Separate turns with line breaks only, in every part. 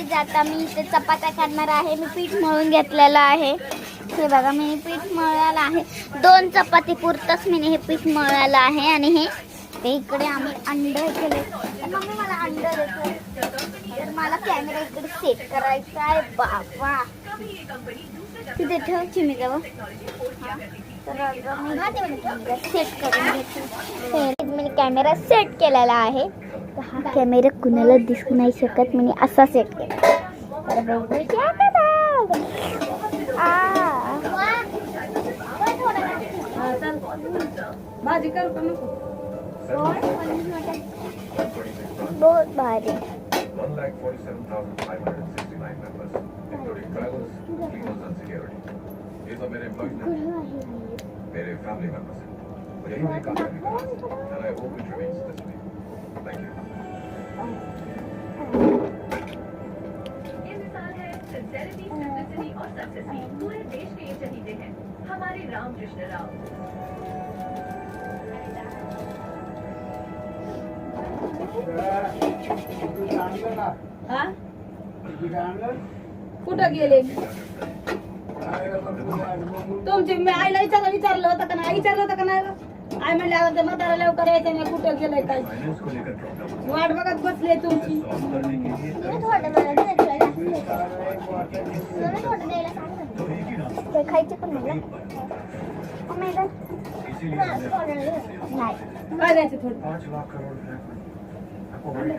Guys आता मी इथे चपात्या करणार आहे. मी पीठ मळून घेतलेलं आहे. हे बघा मी पीठ मळलेलं आहे. 2 चपाती पुरतच मी हे पीठ मळलेलं आहे. आणि हे ते इकडे आम्ही अंडे केले. मम्मी मला अंडे देतो. तर मला कॅमेरा इकडे सेट करायचा आहे. बाबा तिथे ठेव चिमी जावं. तर मी सेट करून घेते. मी कॅमेरा सेट केलेला आहे. हा कॅमेरा कुणाला दिसू नाही शकत. मी असा सेट केला. तर
भाजी करू का नको?
बहुत भारी.
1,47,569 members, including drivers, cleaners and security. ये तो मेरे employees हैं, मेरे family members हैं. और यही मेरी कामयाबी का राज है. And I hope it remains this way. Thank you.
ये मिसाल है सिंसेरिटी, सिंप्लिसिटी और सक्सेस की. पूरे देश के ये चहीते हैं हमारे रामकृष्ण राव.
हा? कुठं गेले तुमची? मी आईला विचारलं होतं का नाही? विचारलं होतं का नाही? आई म्हणले आता ते म्हातारा लवकर यायचं नाही. कुठं गेलंय काय? वाट बघत बसले तुमची.
खायचे पण नाही.
काय द्यायचं थोडं?
5 लाख करोड़ रुपए आपको बड़ी करनी है.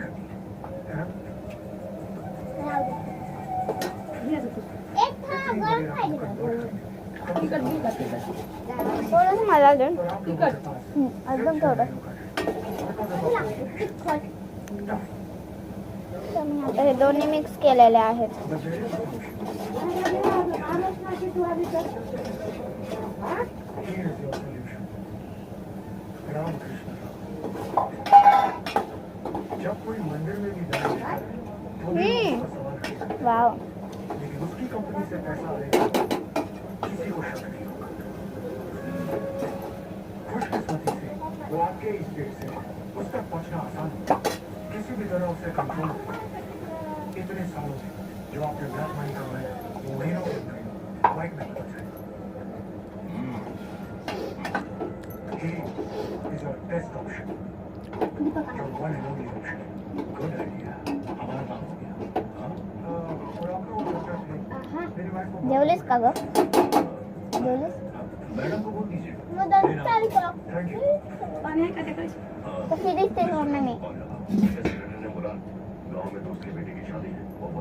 तिकट बी का तिकट?
थोडंसं मला दे.
तिकट
एकदम थोडं. तर मी आता हे दोन्ही मिक्स केलेले आहेत.
जब कोई मंदिर में भी जाए तो भी उसका सवाल करेगा.
वाव.
लेकिन उसकी कंपनी से पैसा आएगा किसी को शक नहीं होगा. खुशकिस्मती से वो आपके स्टेट से उस तक पहुंचना आसान है. किसी भी तरह उसे कंट्रोल इतने सालों से जो आपने ब्लैक मनी कमाया वो महीनों के अंदर बाइक में पहुंच जाए. He is your best option. Your one and only option. Good idea. हमारा काम हो गया. हाँ? और आपका वो लड़का है. मेरी वाइफ को
जेवलीस का ग? जेवलीस?
मैडम को बोल दीजिए. Thank you.
पाणी आहे का त्याकडे?
तर फिरीच ते सोडणं मी.
जैसे ने बोला गांव में दूसरी बेटी की शादी है.